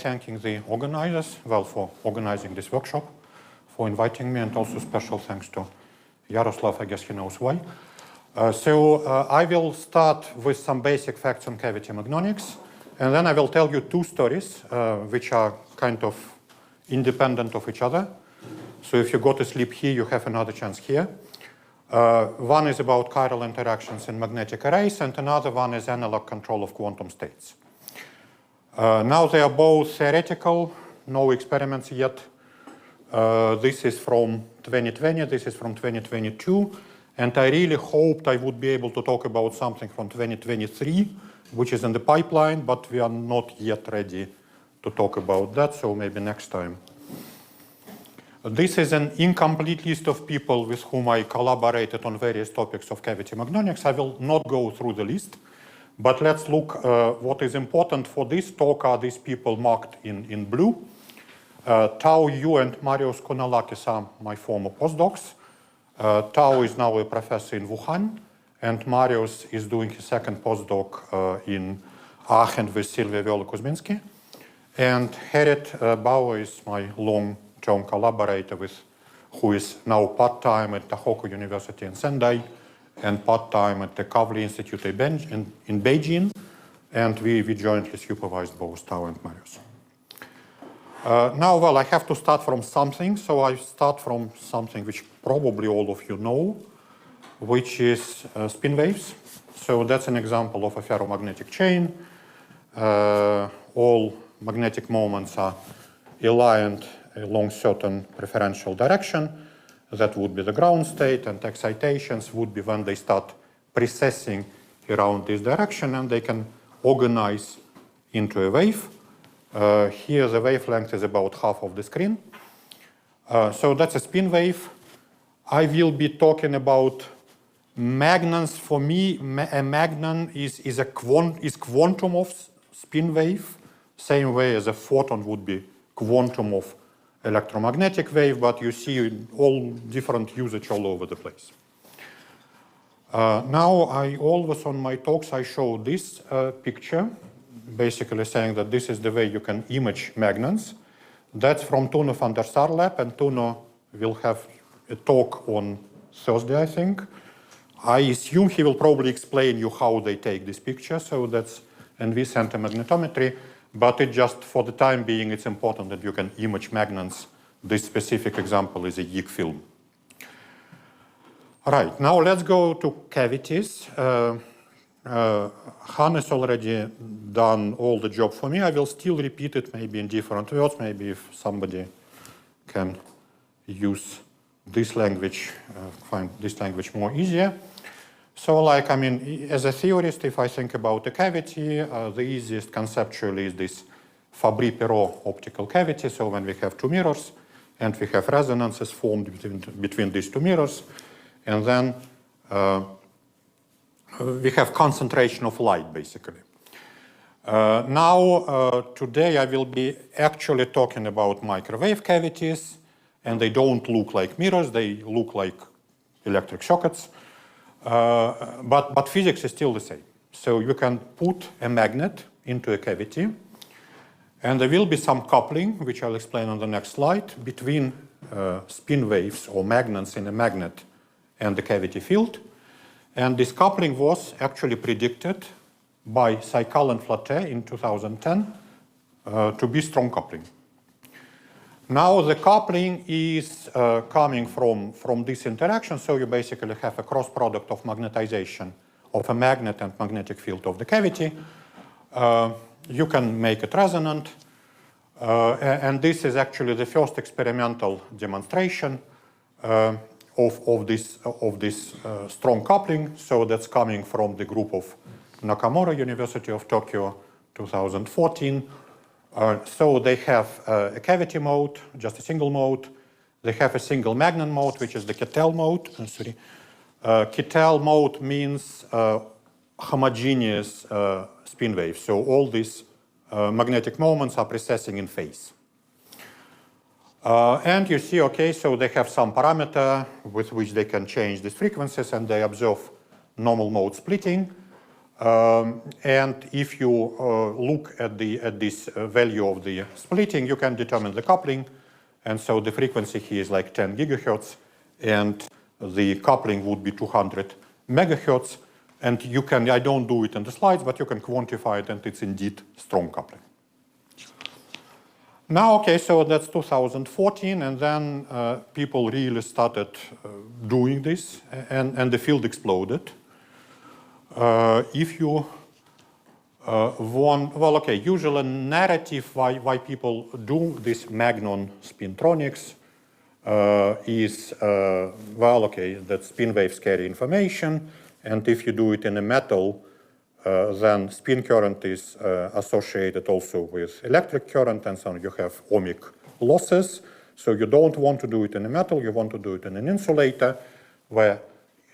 thanking the organizers, well, for organizing this workshop, for inviting me, and also special thanks to Yaroslav, I guess he knows why. I will start with some basic facts on cavity magnonics, and then I will tell you two stories which are kind of independent of each other. So if you go to sleep here, you have another chance here. One is about chiral interactions in magnetic arrays, and another one is analog control of quantum states. Now they are both theoretical, no experiments yet. This is from 2020, this is from 2022, and I really hoped I would be able to talk about something from 2023, which is in the pipeline, but we are not yet ready to talk about that, so maybe next time. This is an incomplete list of people with whom I collaborated on various topics of cavity magnonics. I will not go through the list, but let's look what is important for this talk are these people marked in blue. Tao Yu and Marios Konalakis are my former postdocs. Tao is now a professor in Wuhan, and Marios is doing his second postdoc in Aachen with Silvia Viola-Kuzminski. And Gerrit Bauer is my long-term collaborator who is now part-time at Tohoku University in Sendai and part-time at the Kavli Institute in Beijing. And we jointly supervised both Tao and Marios. Now, well, I have to start from something, so I start from something which probably all of you know, which is spin waves. So that's an example of a ferromagnetic chain. All magnetic moments are aligned along certain preferential direction. That would be the ground state, and excitations would be when they start precessing around this direction, and they can organize into a wave. Here the wavelength is about half of the screen. So that's a spin wave. I will be talking about magnons. For me, a magnon is quantum of spin wave, same way as a photon would be quantum of electromagnetic wave, but you see all different usage all over the place. Now, I always on my talks, I show this picture, basically saying that this is the way you can image magnons. That's from Tuno van der Sar lab, and Tuno will have a talk on Thursday, I think. I assume he will probably explain you how they take this picture, so that's NV center magnetometry, but it just, for the time being, it's important that you can image magnons. This specific example is a YIG film. All right, now let's go to cavities. Hannes already done all the job for me. I will still repeat it maybe in different words, maybe if somebody can use this language, find this language more easier. So like, I mean, as a theorist, if I think about a cavity, the easiest conceptually is this Fabry-Perot optical cavity. So when we have two mirrors and we have resonances formed between these two mirrors, and then we have concentration of light, basically. Now, today I will be actually talking about microwave cavities, and they don't look like mirrors, they look like electric circuits. But physics is still the same. So you can put a magnet into a cavity, and there will be some coupling, which I'll explain on the next slide, between spin waves or magnets in a magnet and the cavity field. And this coupling was actually predicted by Saikal and Flatte in 2010 to be strong coupling. Now the coupling is coming from this interaction, so you basically have a cross product of magnetization of a magnet and magnetic field of the cavity. You can make it resonant, and this is actually the first experimental demonstration of this strong coupling. So that's coming from the group of Nakamura, University of Tokyo, 2014. So they have a cavity mode, just a single mode. They have a single magnon mode, which is the Kittel mode. Kittel mode means homogeneous spin waves. So all these magnetic moments are precessing in phase. And you see, okay, so they have some parameter with which they can change these frequencies, and they observe normal mode splitting. And if you look at this value of the splitting, you can determine the coupling. And so the frequency here is like 10 gigahertz, and the coupling would be 200 megahertz. And you can, I don't do it in the slides, but you can quantify it, and it's indeed strong coupling. Now, okay, so that's 2014, and then people really started doing this, and the field exploded. If you want, well, okay, usual narrative why people do this magnon spintronics is, well, okay, that spin waves carry information, and if you do it in a metal, then spin current is associated also with electric current, and so you have ohmic losses. So you don't want to do it in a metal, you want to do it in an insulator, where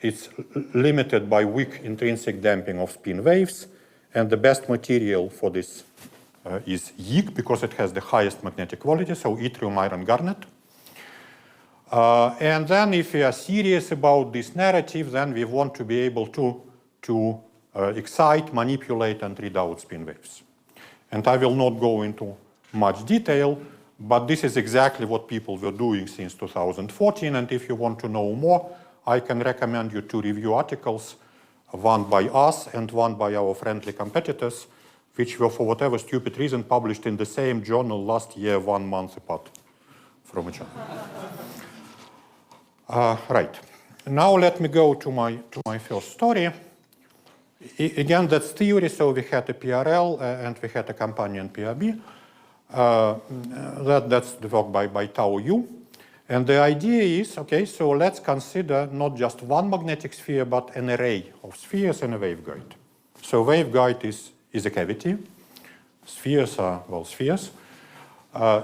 it's limited by weak intrinsic damping of spin waves, and the best material for this is YIG, because it has the highest magnetic quality, so yttrium, iron, garnet. And then if we are serious about this narrative, then we want to be able to excite, manipulate, and read out spin waves. And I will not go into much detail, but this is exactly what people were doing since 2014, and if you want to know more, I can recommend you to review articles, one by us and one by our friendly competitors, which were, for whatever stupid reason, published in the same journal last year, 1 month apart from each other. Right. Now let me go to my first story. Again, that's theory, so we had a PRL and we had a companion PRB. That's the work by Tao Yu. And the idea is, okay, so let's consider not just one magnetic sphere, but an array of spheres in a waveguide. So waveguide is a cavity. Spheres are, well, spheres.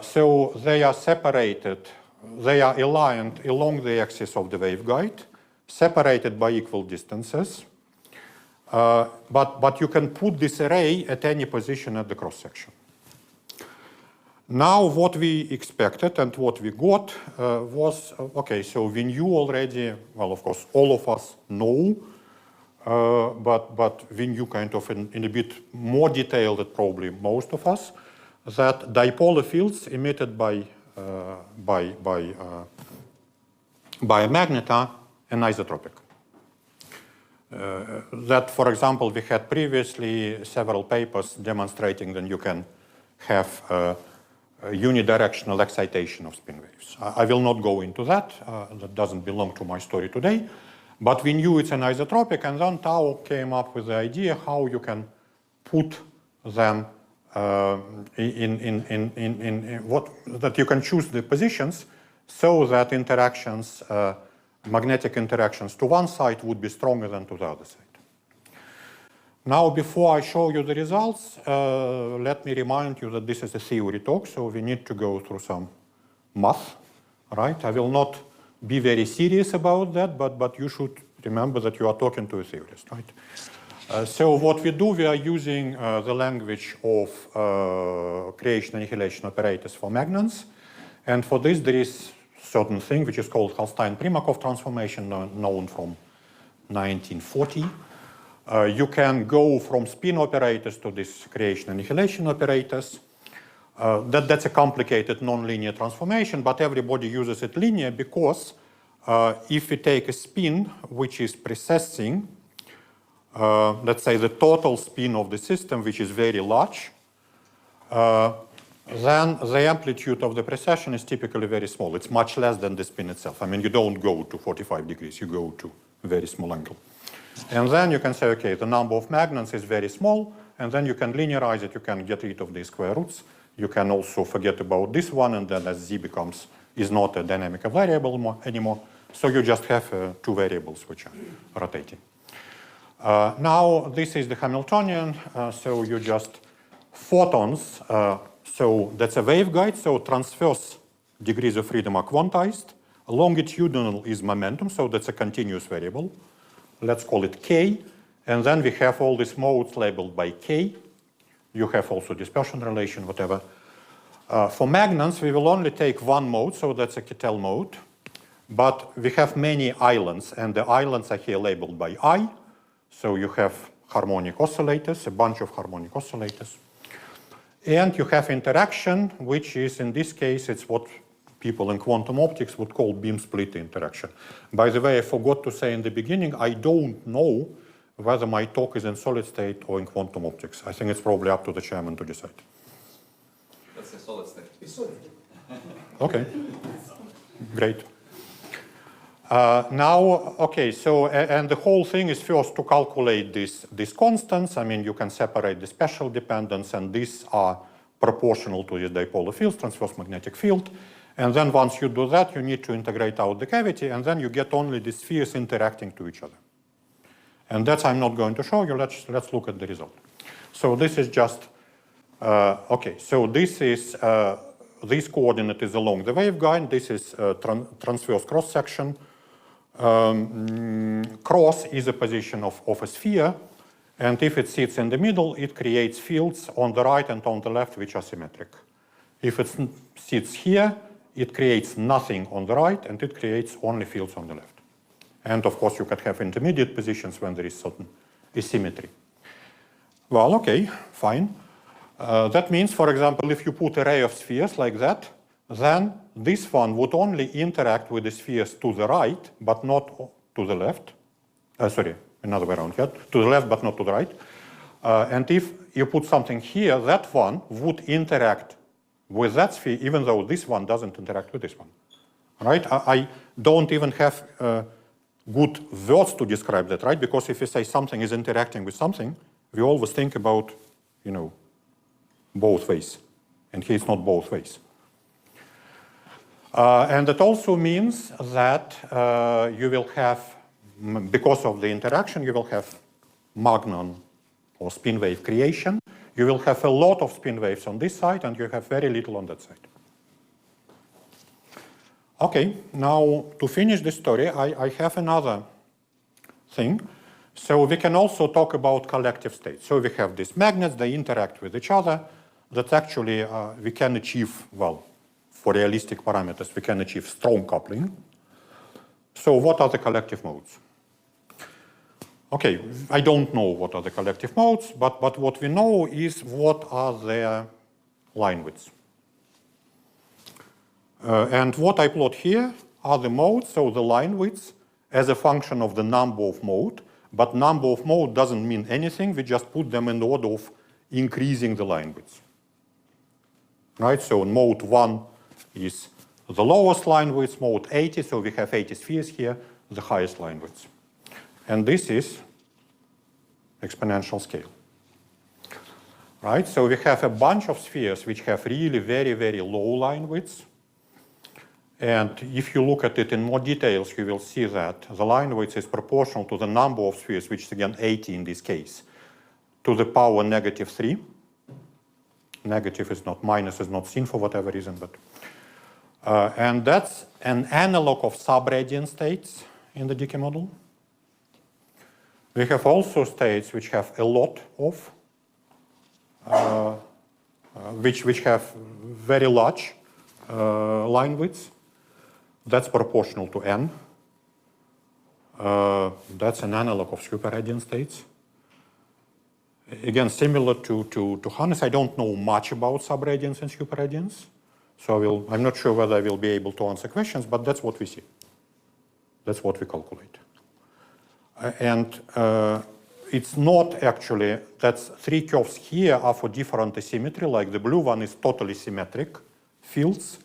So they are separated, they are aligned along the axis of the waveguide, separated by equal distances. But you can put this array at any position at the cross-section. Now what we expected and what we got was, okay, so we knew already, well, of course, all of us know, but we knew kind of in a bit more detail than probably most of us, that dipolar fields emitted by a magnet are anisotropic. That, for example, we had previously several papers demonstrating that you can have unidirectional excitation of spin waves. I will not go into that. That doesn't belong to my story today. But we knew it's anisotropic, and then Tao came up with the idea how you can put them that you can choose the positions so that interactions, magnetic interactions to one side would be stronger than to the other side. Now, before I show you the results, let me remind you that this is a theory talk, so we need to go through some math, right? I will not be very serious about that, but you should remember that you are talking to a theorist, right? So what we do, we are using the language of creation annihilation operators for magnons, and for this there is certain thing which is called Hallstein-Primakov transformation, known from 1940. You can go from spin operators to this creation annihilation operators. That's a complicated nonlinear transformation, but everybody uses it linear because if we take a spin which is precessing, let's say the total spin of the system, which is very large, then the amplitude of the precession is typically very small. It's much less than the spin itself. I mean, you don't go to 45 degrees, you go to a very small angle. And then you can say, okay, the number of magnons is very small, and then you can linearize it, you can get rid of the square roots. You can also forget about this one, and then as z is not a dynamic variable anymore, so you just have two variables which are rotating. Now, this is the Hamiltonian, so you just photons, so that's a waveguide, so transverse degrees of freedom are quantized. Longitudinal is momentum, so that's a continuous variable. Let's call it k, and then we have all these modes labeled by k. You have also dispersion relation, whatever. For magnons, we will only take one mode, so that's a Kittel mode. But we have many islands, and the islands are here labeled by I. So you have harmonic oscillators, a bunch of harmonic oscillators. And you have interaction, which is, in this case, it's what people in quantum optics would call beam split interaction. By the way, I forgot to say in the beginning, I don't know whether my talk is in solid state or in quantum optics. I think it's probably up to the chairman to decide. That's a solid state. It's solid. Okay, great. Now, okay, so, and the whole thing is first to calculate these constants. I mean, you can separate the special dependence, and these are proportional to the dipolar field, transverse magnetic field. And then once you do that, you need to integrate out the cavity, and then you get only the spheres interacting to each other. And that I'm not going to show you. Let's look at the result. So this is just, okay, so this is, this coordinate is along the waveguide. This is transverse cross-section. Cross is a position of a sphere, and if it sits in the middle, it creates fields on the right and on the left which are symmetric. If it sits here, it creates nothing on the right, and it creates only fields on the left. And of course, you can have intermediate positions when there is certain asymmetry. Well, okay, fine. That means, for example, if you put an array of spheres like that, then this one would only interact with the spheres to the right, but not to the left. Sorry, another way around here. To the left, but not to the right. And if you put something here, that one would interact with that sphere, even though this one doesn't interact with this one. Right? I don't even have good words to describe that, right? Because if you say something is interacting with something, we always think about, you know, both ways. And here it's not both ways. And it also means that you will have, because of the interaction, you will have magnon or spin wave creation. You will have a lot of spin waves on this side, and you have very little on that side. Okay, now to finish the story, I have another thing. So we can also talk about collective states. So we have these magnets, they interact with each other. That actually we can achieve, well, for realistic parameters, we can achieve strong coupling. So what are the collective modes? Okay, I don't know what are the collective modes, but what we know is what are their line widths. And what I plot here are the modes, so the line widths, as a function of the number of mode. But number of mode doesn't mean anything. We just put them in the order of increasing the line widths. Right, so mode 1 is the lowest line width, mode 80, so we have 80 spheres here, the highest line width. And this is exponential scale. Right, so we have a bunch of spheres which have really very, very low line widths. And if you look at it in more details, you will see that the line width is proportional to the number of spheres, which is again 80 in this case, to the power -3. Negative is not, minus is not seen for whatever reason, but and that's an analog of subradiant states in the decay model. We have also states which have a lot of, which have very large line widths. That's proportional to n. That's an analog of superradiant states. Again, similar to Hannes, I don't know much about subradiants and superradiants. So I'm not sure whether I will be able to answer questions, but that's what we see. That's what we calculate. And it's not actually, that's 3 curves here are for different asymmetry, like the blue one is totally symmetric fields.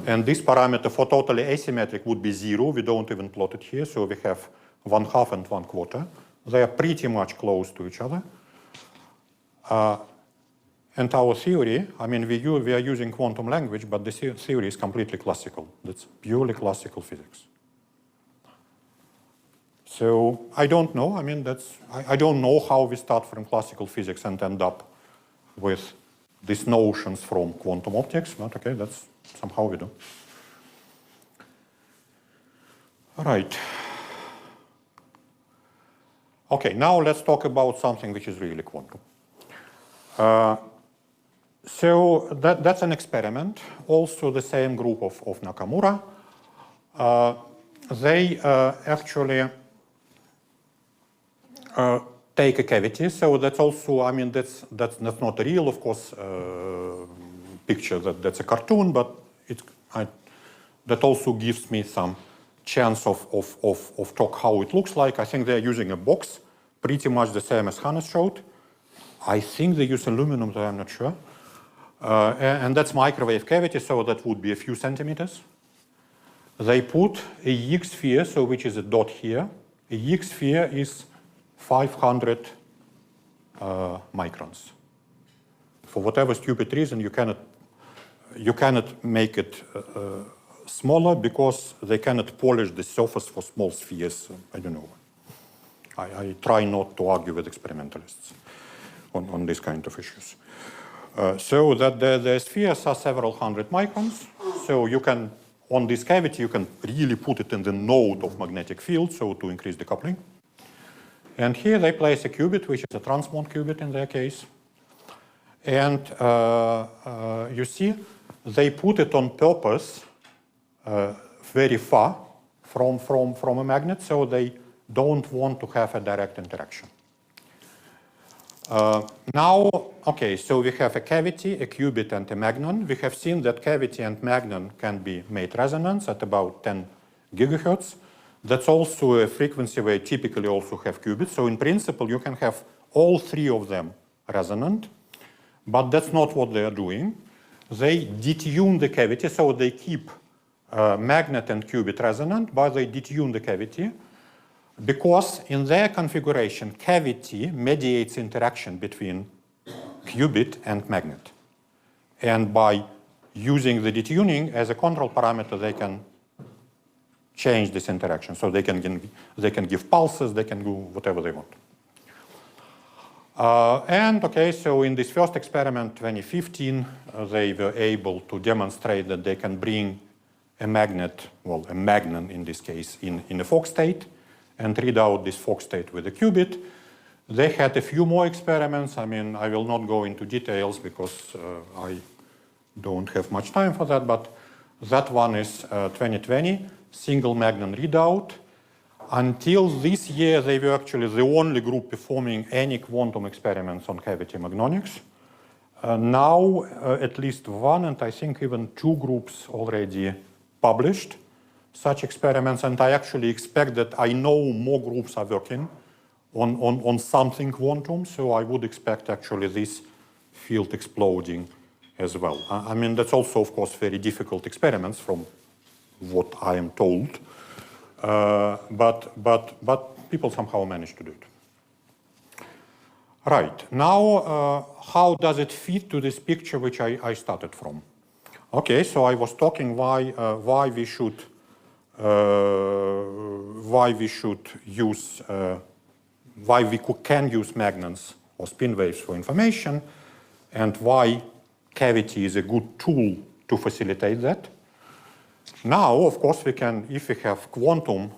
And this parameter for totally asymmetric would be 0. We don't even plot it here, so we have 1/2 and 1/4. They are pretty much close to each other. And our theory, I mean, we are using quantum language, but the theory is completely classical. That's purely classical physics. So I don't know. I mean, I don't know how we start from classical physics and end up with these notions from quantum optics, but okay, that's somehow we do. All right. Okay, now let's talk about something which is really quantum. So that's an experiment, also the same group of Nakamura. They actually take a cavity. So that's also, I mean, that's not a real, of course, picture. That's a cartoon, but that also gives me some chance of talk how it looks like. I think they're using a box, pretty much the same as Hannes showed. I think they use aluminum, though I'm not sure. And that's microwave cavity, so that would be a few centimeters. They put a Higgs sphere, so which is a dot here. A Higgs sphere is 500 microns. For whatever stupid reason, you cannot make it smaller because they cannot polish the surface for small spheres. I don't know. I try not to argue with experimentalists on these kind of issues. So that the spheres are several hundred microns. So you can, on this cavity, you can really put it in the node of magnetic field, so to increase the coupling. And here they place a qubit, which is a transmon qubit in their case. And you see, they put it on purpose very far from a magnet, so they don't want to have a direct interaction. Now, okay, so we have a cavity, a qubit, and a magnon. We have seen that cavity and magnon can be made resonance at about 10 gigahertz. That's also a frequency where you typically also have qubits. So in principle, you can have all three of them resonant, but that's not what they are doing. They detune the cavity, so they keep magnet and qubit resonant, but they detune the cavity. Because in their configuration, cavity mediates interaction between qubit and magnet. And by using the detuning as a control parameter, they can change this interaction. So they can give pulses, they can do whatever they want. And okay, so in this first experiment, 2015, they were able to demonstrate that they can bring a magnet, well, a magnon in this case, in a Fock state, and read out this Fock state with a qubit. They had a few more experiments. I mean, I will not go into details because I don't have much time for that, but that one is 2020, single magnon readout. Until this year, they were actually the only group performing any quantum experiments on cavity magnonics. Now, at least one, and I think even two groups already published such experiments, and I actually expect that I know more groups are working on something quantum, so I would expect actually this field exploding as well. I mean, that's also, of course, very difficult experiments from what I am told, but people somehow manage to do it. Right, now how does it fit to this picture which I started from? Okay, so I was talking why we can use magnons or spin waves for information, and why cavity is a good tool to facilitate that. Now, of course, we can, if we have quantum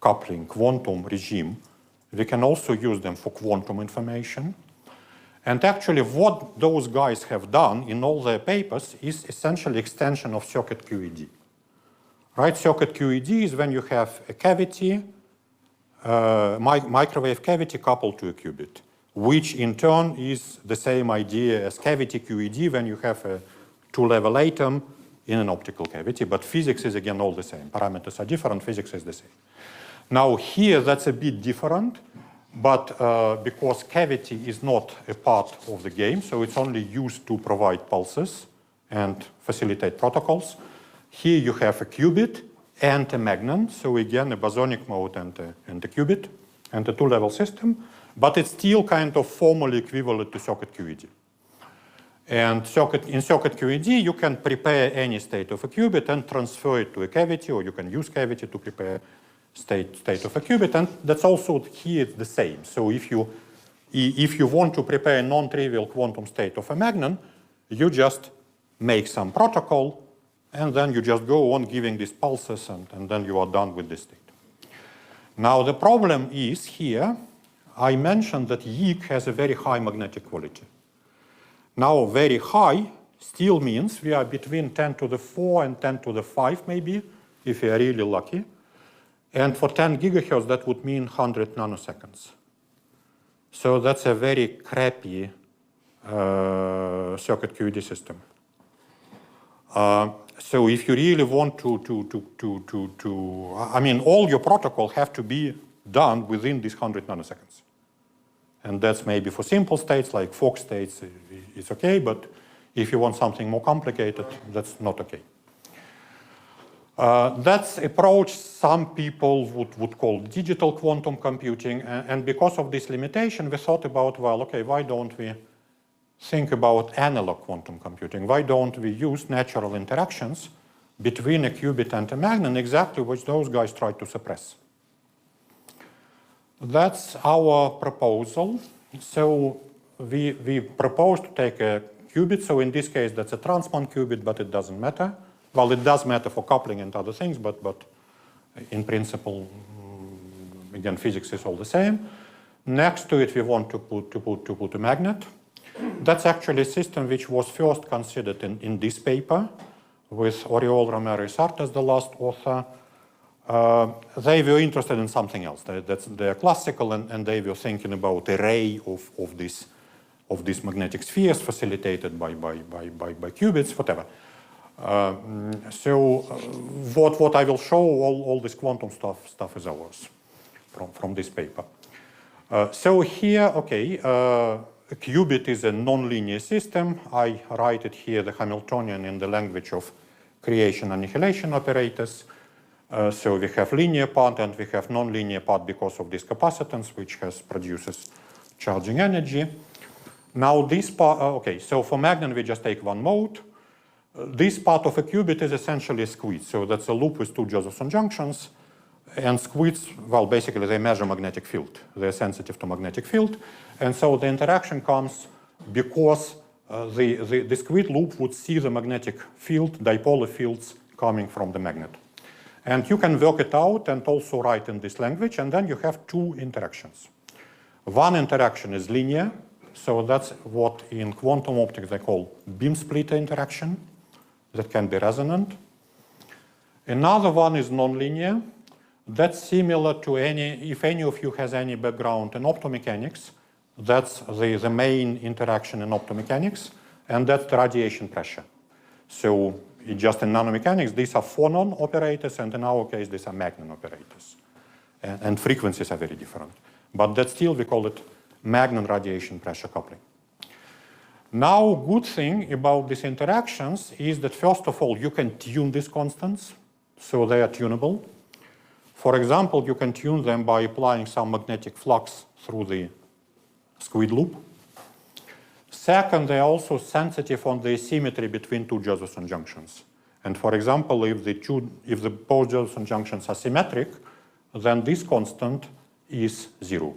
coupling, quantum regime, we can also use them for quantum information. And actually, what those guys have done in all their papers is essentially extension of circuit QED. Right, circuit QED is when you have a cavity, microwave cavity coupled to a qubit, which in turn is the same idea as cavity QED when you have a two-level atom in an optical cavity, but physics is again all the same. Parameters are different, physics is the same. Now here that's a bit different, but because cavity is not a part of the game, so it's only used to provide pulses and facilitate protocols. Here you have a qubit and a magnon, so again a bosonic mode and a qubit and a two-level system, but it's still kind of formally equivalent to circuit QED. And in circuit QED, you can prepare any state of a qubit and transfer it to a cavity, or you can use cavity to prepare state of a qubit, and that's also here the same. So if you want to prepare a non-trivial quantum state of a magnon, you just make some protocol, and then you just go on giving these pulses, and then you are done with this state. Now the problem is here, I mentioned that YIG has a very high magnetic quality. Now very high still means we are between 10 to the 4 and 10 to the 5 maybe, if we are really lucky. And for 10 gigahertz, that would mean 100 nanoseconds. So that's a very crappy circuit QED system. So if you really want I mean, all your protocol have to be done within these 100 nanoseconds. And that's maybe for simple states like Fock states, it's okay, but if you want something more complicated, that's not okay. That's approach some people would call digital quantum computing, and because of this limitation, we thought about, well, okay, why don't we think about analog quantum computing? Why don't we use natural interactions between a qubit and a magnon, exactly which those guys tried to suppress? That's our proposal. So we propose to take a qubit. So in this case, that's a transband qubit, but it doesn't matter. Well, it does matter for coupling and other things, but in principle, again, physics is all the same. Next to it, we want to put a magnet. That's actually a system which was first considered in this paper with Oriol Romero Isart as the last author. They were interested in something else. They're classical, and they were thinking about array of these magnetic spheres facilitated by qubits, whatever. So what I will show, all this quantum stuff is ours from this paper. So here, okay, a qubit is a nonlinear system. I write it here, the Hamiltonian, in the language of creation annihilation operators. So we have linear part and we have nonlinear part because of this capacitance, which produces charging energy. Now this part, okay, so for magnon we just take one mode. This part of a qubit is essentially a squeeze. So that's a loop with two Josephson junctions. And squids, well, basically they measure magnetic field. They're sensitive to magnetic field. And so the interaction comes because the squid loop would see the magnetic field, dipolar fields coming from the magnet. And you can work it out and also write in this language, and then you have two interactions. One interaction is linear, so that's what in quantum optics they call beam splitter interaction, that can be resonant. Another one is nonlinear. That's similar to if any of you has any background in optomechanics, that's the main interaction in optomechanics, and that's the radiation pressure. So just in nanomechanics, these are phonon operators, and in our case, these are magnon operators. And frequencies are very different. But that still, we call it magnon radiation pressure coupling. Now, good thing about these interactions is that, first of all, you can tune these constants, so they are tunable. For example, you can tune them by applying some magnetic flux through the squid loop. Second, they are also sensitive on the asymmetry between two Josephson junctions. And for example, if the both Josephson junctions are symmetric, then this constant is 0.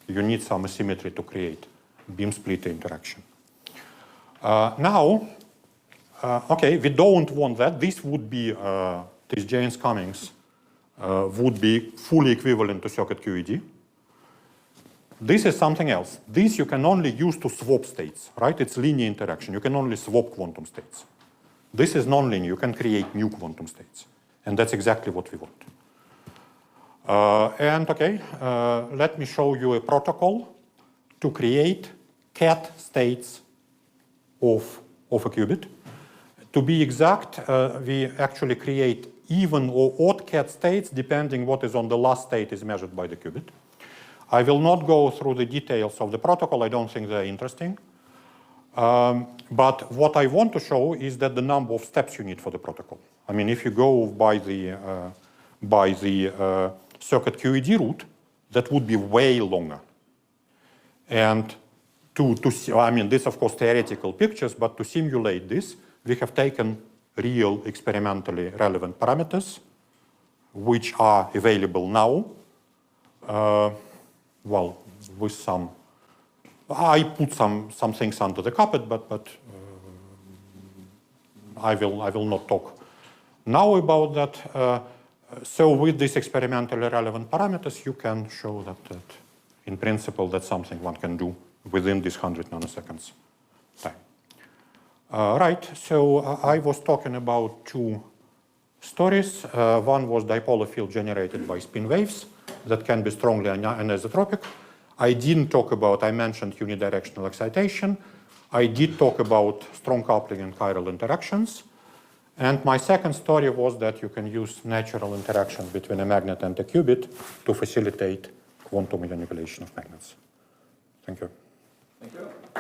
You need some asymmetry to create beam splitter interaction. Okay, we don't want that. This would be, this Jaynes-Cummings would be fully equivalent to circuit QED. This is something else. This you can only use to swap states, right? It's linear interaction. You can only swap quantum states. This is nonlinear. You can create new quantum states. And that's exactly what we want. Let me show you a protocol to create cat states of a qubit. To be exact, we actually create even or odd cat states depending what is on the last state is measured by the qubit. I will not go through the details of the protocol. I don't think they're interesting. But what I want to show is that the number of steps you need for the protocol. I mean, if you go by the circuit QED route, that would be way longer. And I mean, this of course theoretical pictures, but to simulate this, we have taken real experimentally relevant parameters, which are available now. Well, with some, I put some things under the carpet, but I will not talk now about that. So with these experimentally relevant parameters, you can show that in principle that's something one can do within this 100 nanoseconds time. Right, so I was talking about two stories. One was dipolar field generated by spin waves that can be strongly anisotropic. I didn't talk about, I mentioned unidirectional excitation. I did talk about strong coupling and chiral interactions. And my second story was that you can use natural interactions between a magnet and a qubit to facilitate quantum manipulation of magnets. Thank you. Thank you.